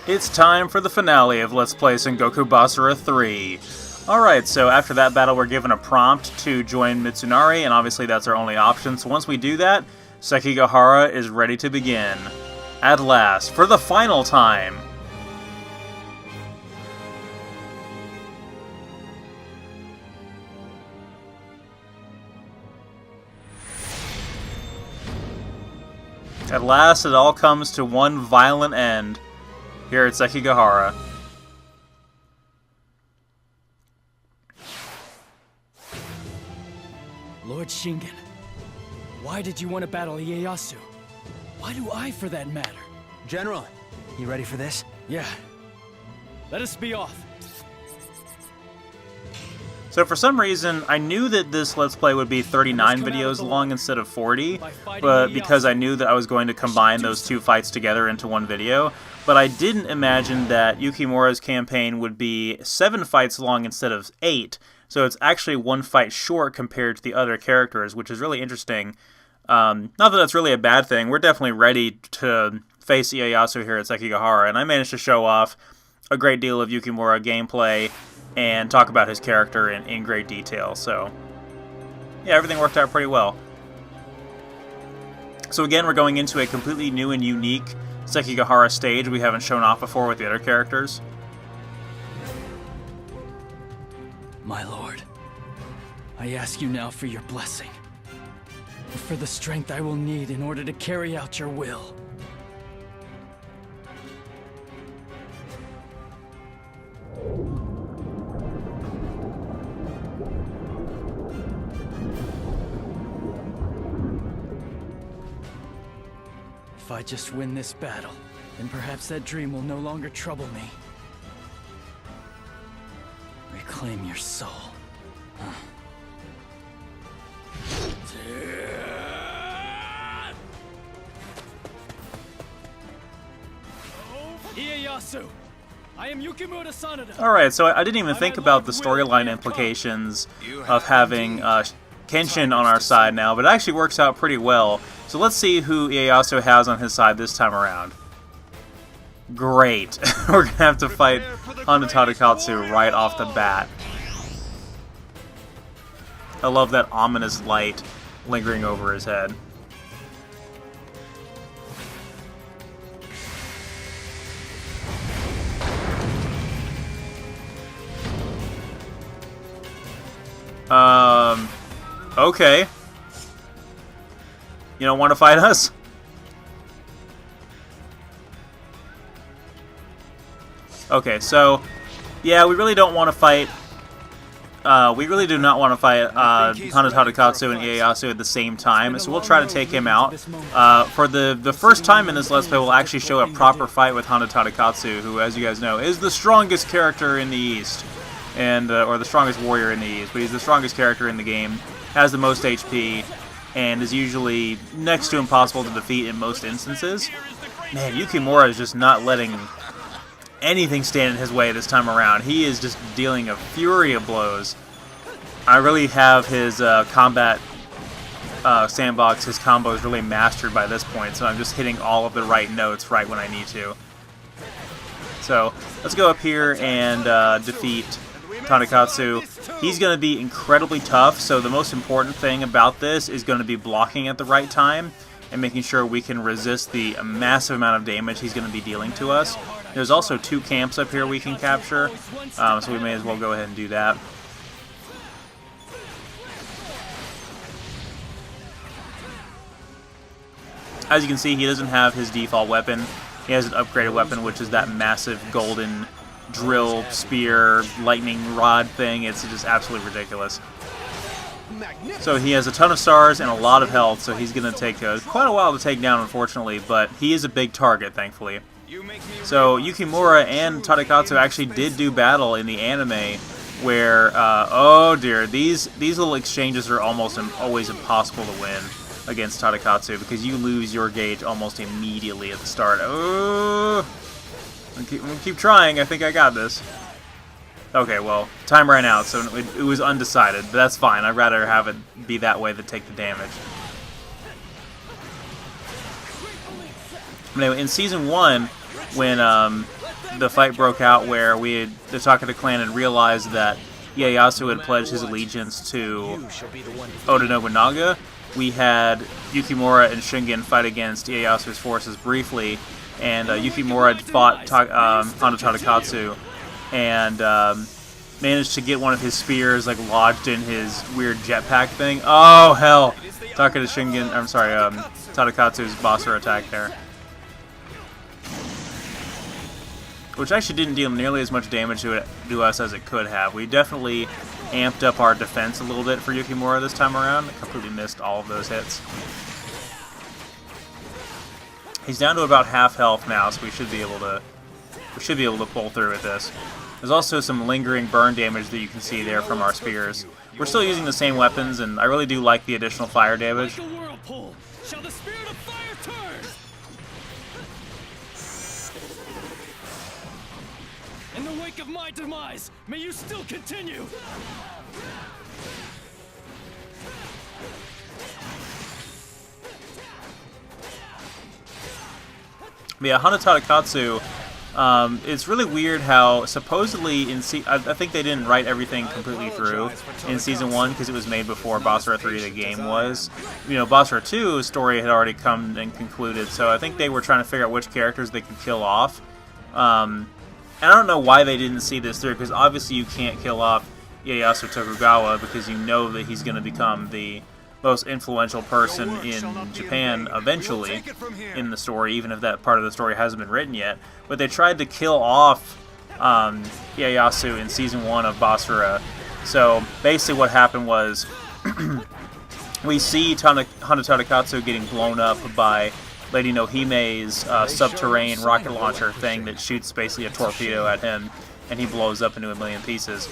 It's time for the finale of Let's Play Sengoku Basara 3. Alright, so after that battle we're given a prompt to join Mitsunari, and obviously that's our only option, so once we do that, Sekigahara is ready to begin. At last, for the final time! At last, it all comes to one violent end. Here at Sekigahara. Lord Shingen, why did you want to battle Ieyasu? Why do I, for that matter? General, you ready for this? Yeah. Let us be off. So for some reason, I knew that this Let's Play would be 39 videos long instead of 40, but because I knew that I was going to combine those two fights together into one video, but I didn't imagine that Yukimura's campaign would be 7 fights long instead of 8, so it's actually 1 fight short compared to the other characters, which is really interesting. Not that that's really a bad thing, we're definitely ready to face Ieyasu here at Sekigahara, and I managed to show off a great deal of Yukimura gameplay and talk about his character in great detail, so yeah, everything worked out pretty well. So again, we're going into a completely new and unique Sekigahara stage we haven't shown off before with the other characters. My lord, I ask you now for your blessing, and for the strength I will need in order to carry out your will. If I just win this battle, then perhaps that dream will no longer trouble me. Reclaim your soul. Ieyasu! I am Yukimura Sanada. Alright, so I didn't even think about the storyline implications of having Kenshin on our side now, but it actually works out pretty well. So let's see who Ieyasu has on his side this time around. Great. We're going to have to fight Honda Tadakatsu right off the bat. I love that ominous light lingering over his head. Okay. You don't want to fight us? Okay, so yeah, we really don't want to fight. We really do not want to fight Honda Tadakatsu and Ieyasu at the same time, so we'll try to take him out. For the first time in this Let's Play, we'll actually show a proper fight with Honda Tadakatsu, who, as you guys know, is the strongest character in the East, and or the strongest warrior in the East. But he's the strongest character in the game, has the most HP, and is usually next to impossible to defeat in most instances. Man, Yukimura is just not letting anything stand in his way this time around. He is just dealing a fury of blows. I really have his combat sandbox, his combos really mastered by this point, so I'm just hitting all of the right notes right when I need to. So let's go up here and defeat Tadakatsu. He's going to be incredibly tough, so the most important thing about this is going to be blocking at the right time and making sure we can resist the massive amount of damage he's going to be dealing to us. There's also 2 camps up here we can capture, so we may as well go ahead and do that. As you can see, he doesn't have his default weapon. He has an upgraded weapon, which is that massive golden drill, spear, lightning rod thing. It's just absolutely ridiculous. So he has a ton of stars and a lot of health, so he's going to take quite a while to take down, unfortunately, but he is a big target, thankfully. So Yukimura and Tadakatsu actually did do battle in the anime, where, oh dear, these little exchanges are almost always impossible to win against Tadakatsu, because you lose your gauge almost immediately at the start. Oh, I'm gonna keep trying. I think I got this. Okay, well, time ran out, so it was undecided, but that's fine. I'd rather have it be that way than take the damage. But anyway, in Season 1, when the fight broke out where the Takeda clan had realized that Ieyasu had pledged his allegiance to Oda Nobunaga, we had Yukimura and Shingen fight against Ieyasu's forces briefly, and Yukimura fought Hondo Tadakatsu and managed to get one of his spears like lodged in his weird jetpack thing. Oh hell! Tadakatsu's Basara attack there, which actually didn't deal nearly as much damage to us as it could have. We definitely amped up our defense a little bit for Yukimura this time around. Completely missed all of those hits. He's down to about half health now, so we should be able to pull through with this. There's also some lingering burn damage that you can see there from our spears. We're still using the same weapons, and I really do like the additional fire damage. Like a whirlpool, shall the spirit of fire turn? In the wake of my demise, may you still continue! Yeah, Hondo Tadakatsu, it's really weird how supposedly I think they didn't write everything completely through in Season 1 because it was made before Basara 3 the game was. You know, Basara 2's story had already come and concluded, so I think they were trying to figure out which characters they could kill off. And I don't know why they didn't see this through, because obviously you can't kill off Ieyasu Tokugawa because you know that he's going to become the most influential person in Japan eventually in the story, even if that part of the story hasn't been written yet. But they tried to kill off Ieyasu in Season 1 of Basara. So basically what happened was we see Hondo Tadakatsu getting blown up by Lady Nohime's subterranean rocket launcher thing that shoots basically a torpedo at him, and he blows up into a million pieces.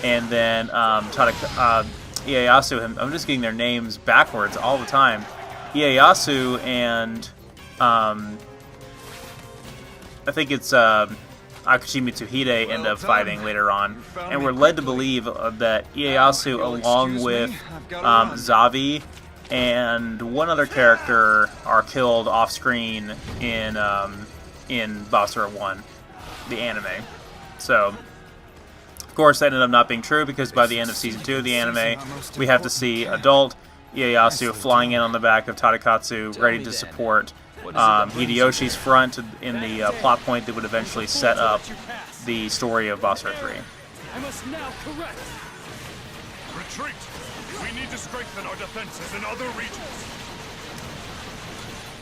And then Ieyasu, I'm just getting their names backwards all the time. Ieyasu and I think it's Akashi Mitsuhide end up fighting later on, and we're led to believe that Ieyasu, along with Zavi and one other character, are killed off screen in Basara 1, the anime. So, of course, that ended up not being true, because by the end of Season 2 of the anime, we have to see adult Ieyasu flying in on the back of Tadakatsu, ready to support Hideyoshi's front in the plot point that would eventually set up the story of Basara 3. I must now correct. Retreat! We need to strengthen our defenses in other regions.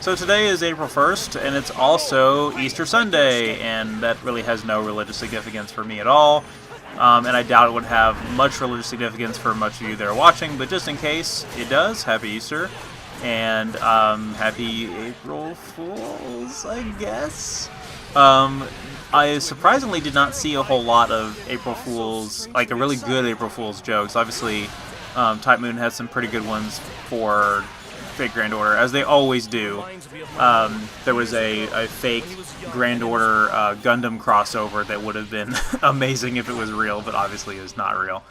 So today is April 1st, and it's also Easter Sunday, and that really has no religious significance for me at all. And I doubt it would have much religious significance for much of you that are watching, but just in case it does, Happy Easter. And Happy April Fools, I guess? I surprisingly did not see a whole lot of April Fools, like a really good April Fools jokes. Obviously, Type Moon has some pretty good ones for fake Grand Order, as they always do. There was a fake Grand Order Gundam crossover that would have been amazing if it was real, but obviously is not real.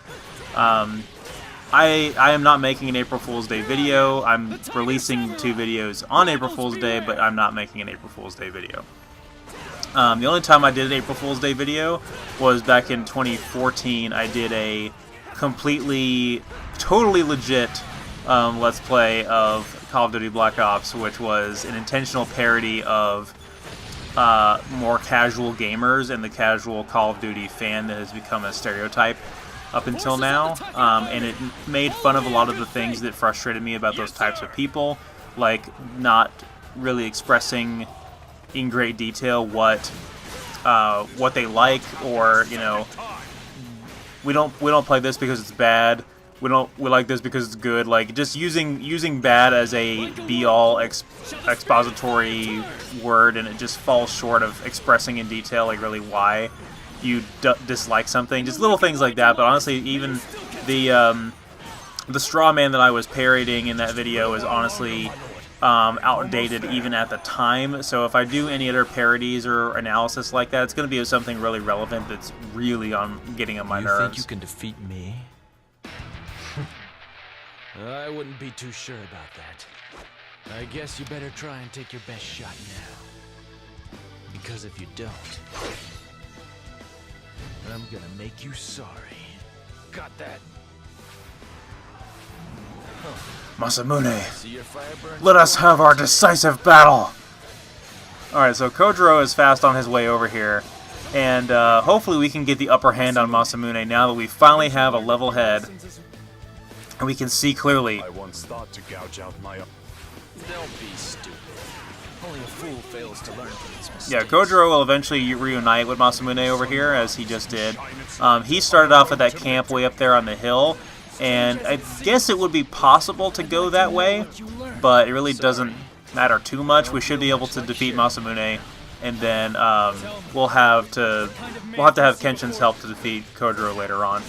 I am not making an April Fool's Day video. I'm releasing 2 videos on April Fool's Day, but I'm not making an April Fool's Day video. The only time I did an April Fool's Day video was back in 2014. I did a totally legit Let's Play of Call of Duty Black Ops, which was an intentional parody of more casual gamers and the casual Call of Duty fan that has become a stereotype up until now, and it made fun of a lot of the things that frustrated me about those types of people, like not really expressing in great detail what they like, or, you know, we don't play this because it's bad. We like this because it's good. Like, just using bad as a be-all expository word, and it just falls short of expressing in detail, like, really why you dislike something. Just little things like that. But honestly, even the straw man that I was parodying in that video is honestly outdated even at the time. So if I do any other parodies or analysis like that, it's going to be something really relevant that's really getting on my nerves. You think you can defeat me? I wouldn't be too sure about that. I guess you better try and take your best shot now. Because if you don't, I'm gonna make you sorry. Got that? Masamune, See your fire burn? let us have our decisive battle! Alright, so Kojiro is fast on his way over here, and hopefully we can get the upper hand on Masamune now that we finally have a level head, and we can see clearly. I once thought to gouge out my own. Don't be stupid. Only a fool fails to learn from his mistakes. Yeah, Kojiro will eventually reunite with Masamune over here, as he just did. He started off at that camp way up there on the hill, and I guess it would be possible to go that way, but it really doesn't matter too much. We should be able to defeat Masamune, and then we'll have to have Kenshin's help to defeat Kojiro later on.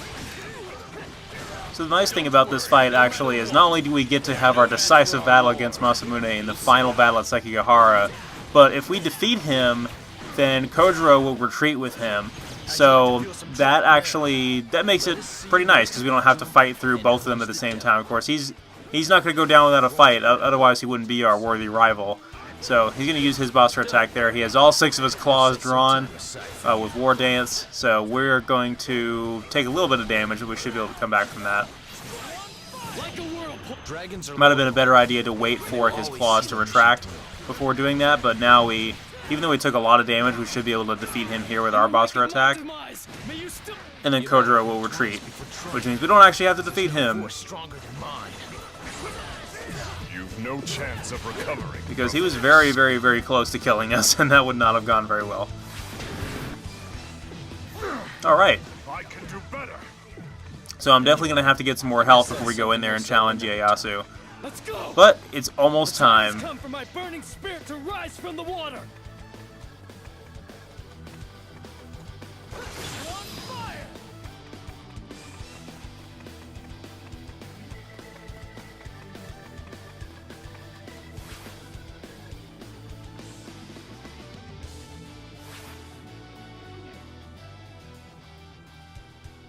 So the nice thing about this fight actually is not only do we get to have our decisive battle against Masamune in the final battle at Sekigahara, but if we defeat him, then Kojiro will retreat with him. So that makes it pretty nice because we don't have to fight through both of them at the same time. Of course, he's not going to go down without a fight, otherwise he wouldn't be our worthy rival. So he's going to use his Basara attack there. He has all 6 of his claws drawn with War Dance, so we're going to take a little bit of damage, but we should be able to come back from that. Might have been a better idea to wait for his claws to retract before doing that, but now even though we took a lot of damage, we should be able to defeat him here with our Basara attack. And then Kojiro will retreat, which means we don't actually have to defeat him. No chance of recovering. Because he was very, very, very close to killing us, and that would not have gone very well. Alright. I can do better. So I'm definitely going to have to get some more health before we go in there and challenge Ieyasu. But it's almost time. Come for my burning spirit to rise from the water.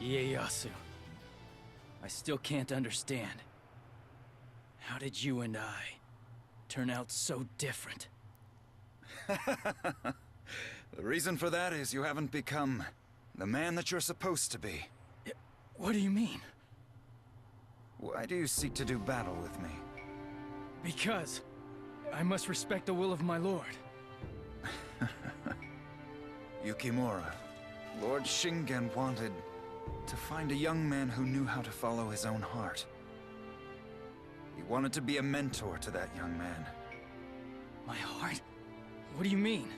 Ieyasu, I still can't understand. How did you and I turn out so different? The reason for that is you haven't become the man that you're supposed to be. What do you mean? Why do you seek to do battle with me? Because I must respect the will of my lord. Yukimura, Lord Shingen wanted to find a young man who knew how to follow his own heart. He wanted to be a mentor to that young man. My heart? What do you mean?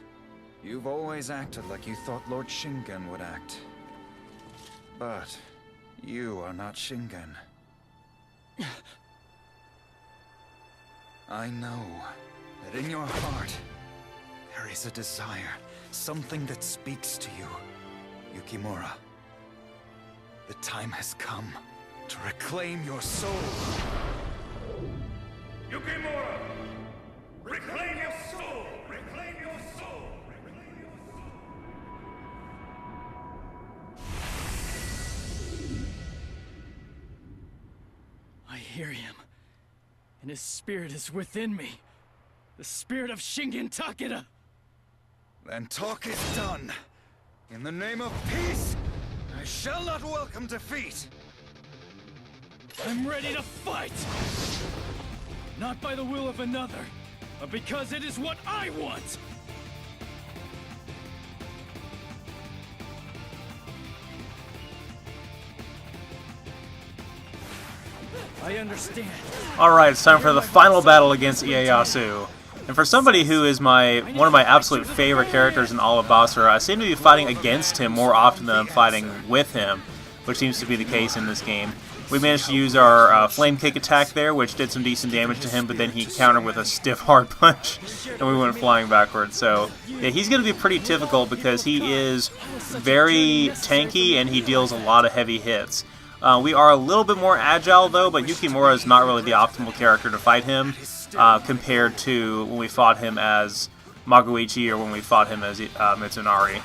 You've always acted like you thought Lord Shingen would act. But you are not Shingen. I know that in your heart there is a desire, something that speaks to you, Yukimura. The time has come to reclaim your soul. Yukimura! Reclaim your soul! Reclaim your soul! Reclaim your soul! I hear him, and his spirit is within me. The spirit of Shingen Takeda! Then talk is done. In the name of peace, I shall not welcome defeat. I'm ready to fight! Not by the will of another, but because it is what I want! I understand. Alright, it's time for the final battle against Ieyasu. And for somebody who is one of my absolute favorite characters in all of Basara, I seem to be fighting against him more often than I'm fighting with him, which seems to be the case in this game. We managed to use our Flame Kick attack there, which did some decent damage to him, but then he countered with a stiff hard punch, and we went flying backwards. So, yeah, he's going to be pretty difficult because he is very tanky and he deals a lot of heavy hits. We are a little bit more agile, though, but Yukimura is not really the optimal character to fight him compared to when we fought him as Magoichi or when we fought him as Mitsunari.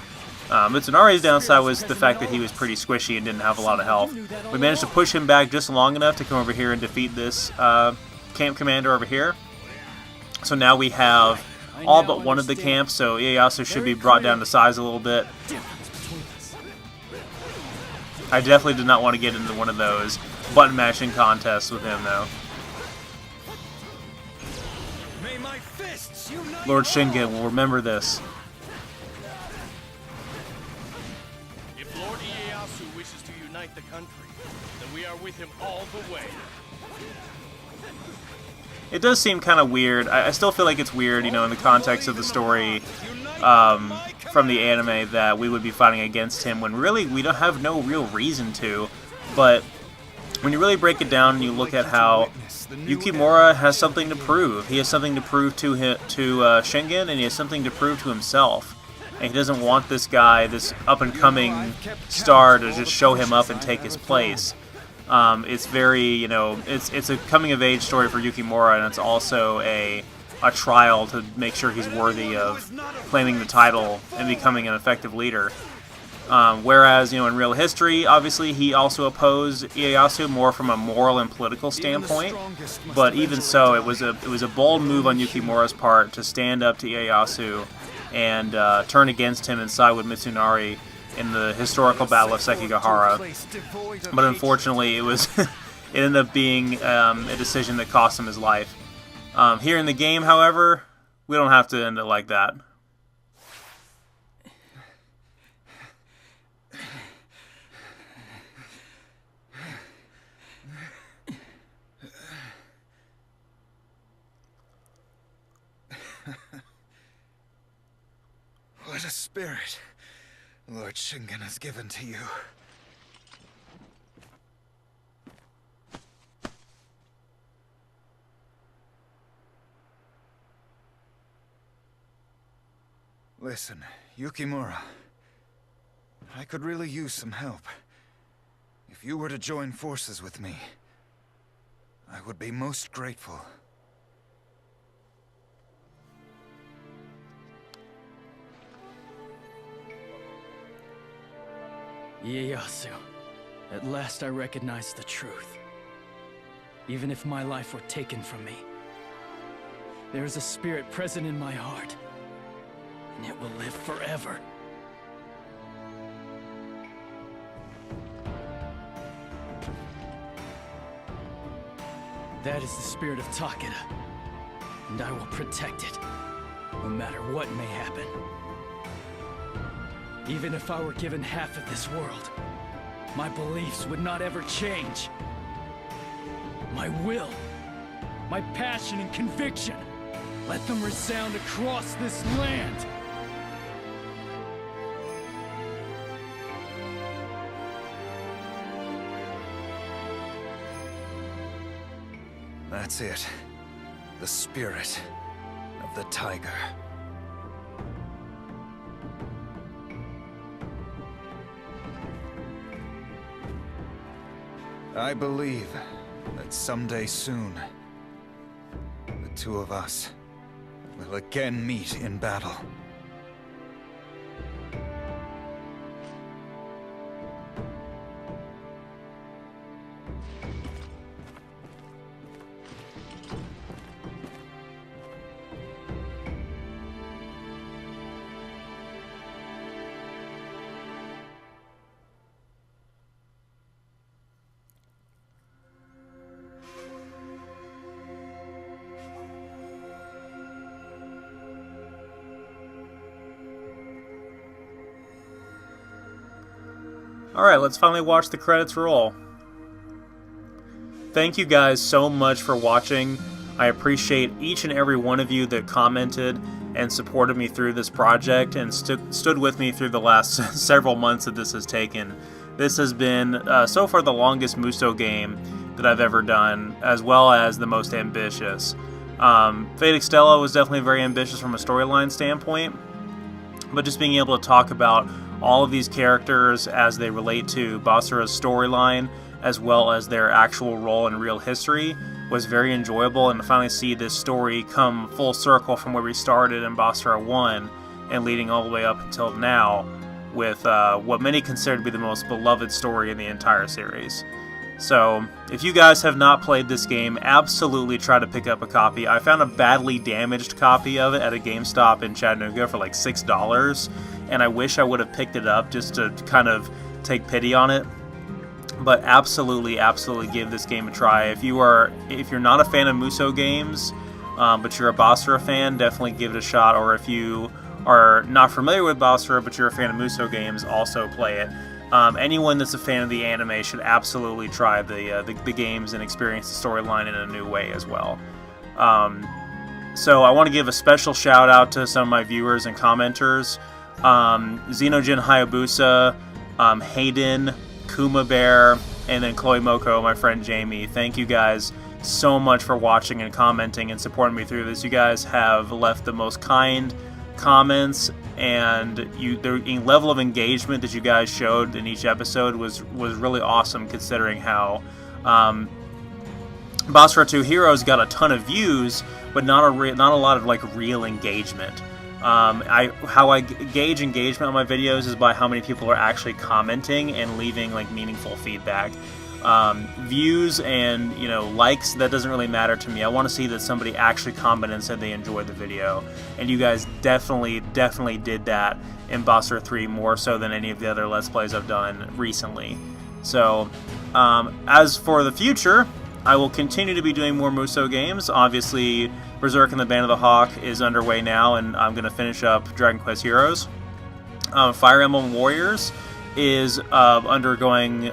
Mitsunari's downside was the fact that he was pretty squishy and didn't have a lot of health. We managed to push him back just long enough to come over here and defeat this camp commander over here. So now we have all but one of the camps, so Ieyasu should be brought down to size a little bit. I definitely did not want to get into one of those button mashing contests with him, though. May my fists unite Lord Shingen will remember this. If Lord Ieyasu wishes to unite the country, then we are with him all the way. It does seem kind of weird. I still feel like it's weird, you know, in the context of the story from the anime, that we would be fighting against him when really we don't have no real reason to. But when you really break it down and you look at how Yukimura has something to prove. He has something to prove to Shingen, and he has something to prove to himself. And he doesn't want this guy, this up-and-coming star, to just show him up and take his place. It's very, you know, it's a coming-of-age story for Yukimura, and it's also a trial to make sure he's worthy of claiming the title and becoming an effective leader. Whereas, you know, in real history, obviously, he also opposed Ieyasu more from a moral and political standpoint. But even so, it was a bold move on Yukimura's part to stand up to Ieyasu and turn against him and side with Mitsunari in the historical battle of Sekigahara. But unfortunately, it ended up being a decision that cost him his life. Here in the game, however, we don't have to end it like that. What a spirit Lord Shingen has given to you. Listen, Yukimura, I could really use some help. If you were to join forces with me, I would be most grateful. Ieyasu, at last I recognize the truth. Even if my life were taken from me, there is a spirit present in my heart, and it will live forever. That is the spirit of Takeda, and I will protect it, no matter what may happen. Even if I were given half of this world, my beliefs would not ever change. My will, my passion and conviction, let them resound across this land. That's it. The spirit of the tiger. I believe that someday soon, the two of us will again meet in battle. Alright, let's finally watch the credits roll. Thank you guys so much for watching. I appreciate each and every one of you that commented and supported me through this project and stood with me through the last several months that this has taken. This has been, so far, the longest Muso game that I've ever done, as well as the most ambitious. Fate Extella was definitely very ambitious from a storyline standpoint, but just being able to talk about all of these characters as they relate to Basara's storyline, as well as their actual role in real history, was very enjoyable, and to finally see this story come full circle from where we started in Basara 1 and leading all the way up until now with what many consider to be the most beloved story in the entire series. So, if you guys have not played this game, absolutely try to pick up a copy. I found a badly damaged copy of it at a GameStop in Chattanooga for like $6, and I wish I would have picked it up just to kind of take pity on it. But absolutely, absolutely give this game a try. If you're not a fan of Musou games, but you're a Basara fan, definitely give it a shot. Or if you are not familiar with Basara, but you're a fan of Musou games, also play it. Anyone that's a fan of the anime should absolutely try the games and experience the storyline in a new way as well. So I want to give a special shout out to some of my viewers and commenters. XenojinHyabusa, Hayden, Kumabear, and then Chloe Moko, my friend Jamie. Thank you guys so much for watching and commenting and supporting me through this. You guys have left the most kind comments, and the level of engagement that you guys showed in each episode was really awesome, considering how Basara 2 Heroes got a ton of views, but not a lot of like real engagement. How I gauge engagement on my videos is by how many people are actually commenting and leaving like meaningful feedback. Views and likes, that doesn't really matter to me. I want to see that somebody actually commented and said they enjoyed the video, and you guys definitely did that in Basara 3 more so than any of the other Let's Plays I've done recently. So as for the future, I will continue to be doing more Musou games. Obviously, Berserk and the Band of the Hawk is underway now, and I'm going to finish up Dragon Quest Heroes. Fire Emblem Warriors is undergoing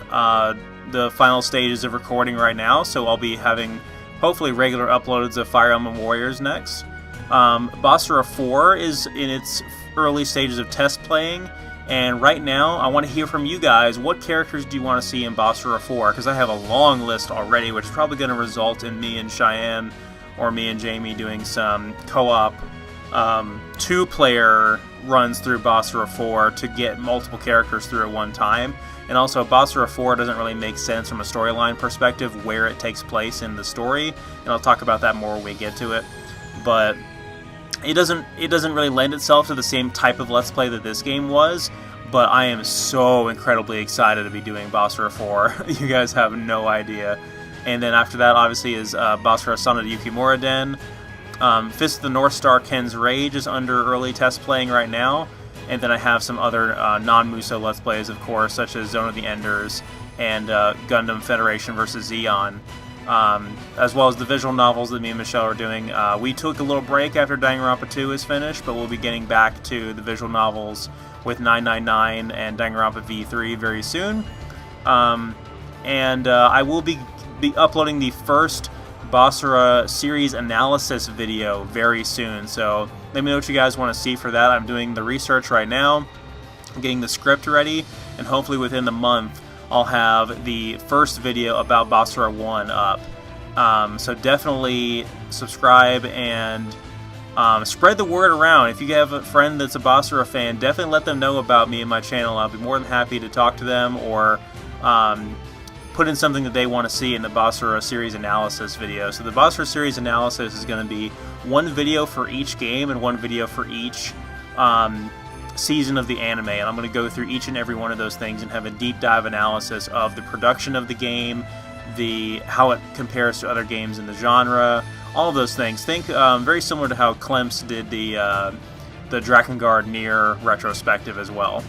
the final stages of recording right now, so I'll be having hopefully regular uploads of Fire Emblem Warriors next. Basara 4 is in its early stages of test playing, and right now I want to hear from you guys. What characters do you want to see in Basara 4? Because I have a long list already, which is probably going to result in me and Cheyenne or me and Jamie doing some co-op 2-player runs through Basara 4 to get multiple characters through at one time. And also, Basara 4 doesn't really make sense from a storyline perspective where it takes place in the story, and I'll talk about that more when we get to it. But it doesn't really lend itself to the same type of Let's Play that this game was, but I am so incredibly excited to be doing Basara 4. You guys have no idea. And then after that, obviously, is Basara Sonata Yukimura Den. Fist of the North Star Ken's Rage is under early test playing right now. And then I have some other non-Musou Let's Plays, of course, such as Zone of the Enders and Gundam Federation vs. Zeon, as well as the visual novels that me and Michelle are doing. We took a little break after Danganronpa 2 is finished, but we'll be getting back to the visual novels with 999 and Danganronpa V3 very soon. I will be uploading the first Basara series analysis video very soon, so let me know what you guys want to see for that. I'm doing the research right now, getting the script ready, and hopefully within the month I'll have the first video about Basara 1 up. So definitely subscribe and spread the word around. If you have a friend that's a Basara fan, definitely let them know about me and my channel. I'll be more than happy to talk to them or put in something that they want to see in the Basara series analysis video. So the Basara series analysis is going to be one video for each game and one video for each season of the anime, and I'm going to go through each and every one of those things and have a deep dive analysis of the production of the game, how it compares to other games in the genre, all of those things. Think very similar to how Clemps did the Drakengard Nier retrospective as well.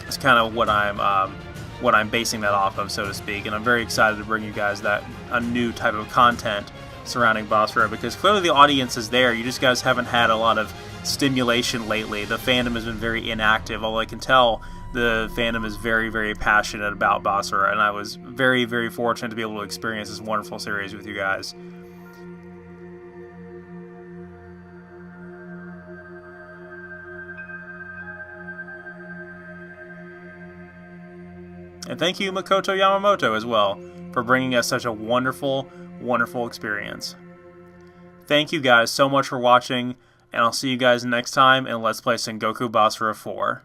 It's kind of what I'm basing that off of, so to speak, and I'm very excited to bring you guys a new type of content surrounding Basara, because clearly the audience is there. You just guys haven't had a lot of stimulation lately. The fandom has been very inactive, although I can tell the fandom is very, very passionate about Basara, and I was very, very fortunate to be able to experience this wonderful series with you guys. And thank you, Makoto Yamamoto, as well, for bringing us such a wonderful, wonderful experience. Thank you guys so much for watching, and I'll see you guys next time in Let's Play Sengoku Basara 4.